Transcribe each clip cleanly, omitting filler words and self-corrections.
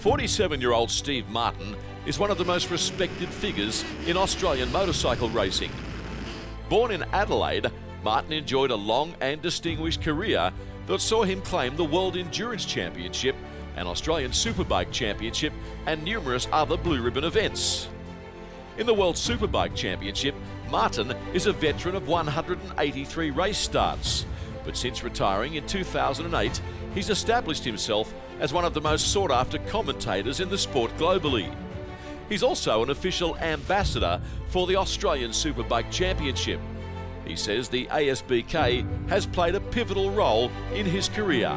47-year-old Steve Martin is one of the most respected figures in Australian motorcycle racing. Born in Adelaide, Martin enjoyed a long and distinguished career that saw him claim the World Endurance Championship, an Australian Superbike Championship and numerous other blue ribbon events. In the World Superbike Championship, Martin is a veteran of 183 race starts, but since retiring in 2008, he's established himself as one of the most sought-after commentators in the sport globally. He's also an official ambassador for the Australian Superbike Championship. He says the Asbk has played a pivotal role in his career.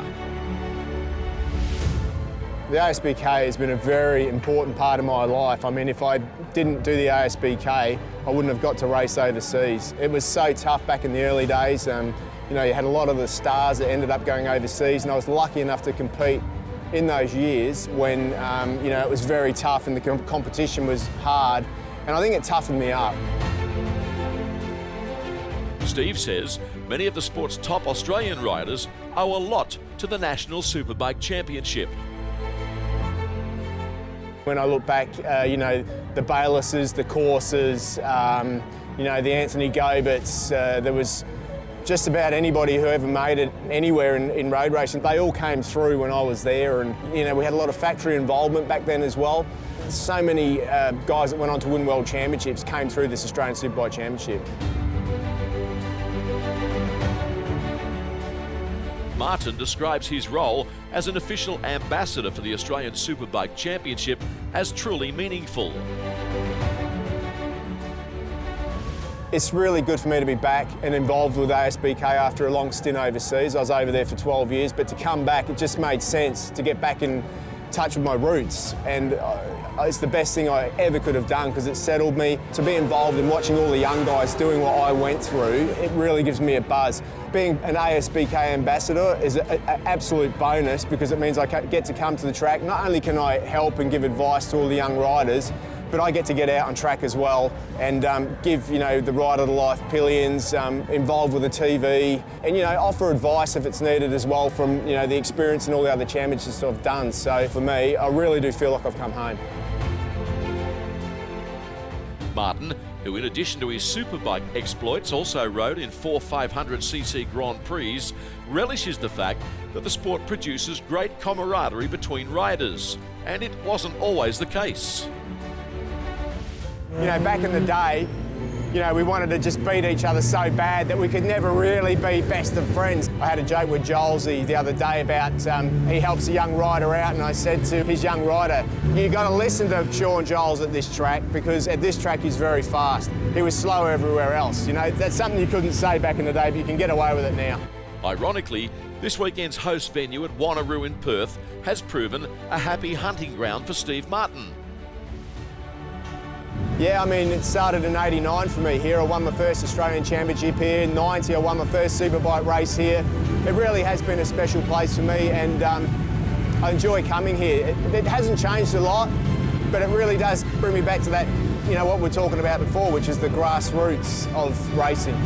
The Asbk has been a very important part of my life. I mean, if I didn't do the Asbk, I wouldn't have got to race overseas. It was so tough back in the early days. You know, you had a lot of the stars that ended up going overseas, and I was lucky enough to compete in those years when, you know, it was very tough and the competition was hard, and I think it toughened me up. Steve says many of the sport's top Australian riders owe a lot to the National Superbike Championship. When I look back, you know, the Baylisses, the Courses, you know, the Anthony Goberts, there was just about anybody who ever made it anywhere in road racing. They all came through when I was there, and you know, we had a lot of factory involvement back then as well. So many guys that went on to win world championships came through this Australian Superbike Championship. Martin describes his role as an official ambassador for the Australian Superbike Championship as truly meaningful. It's really good for me to be back and involved with Asbk after a long stint overseas. I was over there for 12 years, but to come back, it just made sense to get back in touch with my roots. And it's the best thing I ever could have done because it settled me. To be involved in watching all the young guys doing what I went through, it really gives me a buzz. Being an Asbk ambassador is an absolute bonus because it means I get to come to the track. Not only can I help and give advice to all the young riders, but I get to get out on track as well and give, you know, the Ride of the Life pillions, involved with the TV, and, you know, offer advice if it's needed as well from, you know, the experience and all the other championships I've done. So for me, I really do feel like I've come home. Martin, who in addition to his superbike exploits also rode in 4 500cc Grand Prix, relishes the fact that the sport produces great camaraderie between riders, and it wasn't always the case. You know, back in the day, you know, we wanted to just beat each other so bad that we could never really be best of friends. I had a joke with Jolesy the other day about he helps a young rider out, and I said to his young rider, you got to listen to Sean Giles at this track because at this track he's very fast. He was slow everywhere else. You know, that's something you couldn't say back in the day, but you can get away with it now. Ironically, this weekend's host venue at Wanneroo in Perth has proven a happy hunting ground for Steve Martin. Yeah, I mean, it started in '89 for me here. I won my first Australian Championship here. In '90, I won my first Superbike race here. It really has been a special place for me, and I enjoy coming here. It hasn't changed a lot, but it really does bring me back to that, you know, what we were talking about before, which is the grassroots of racing.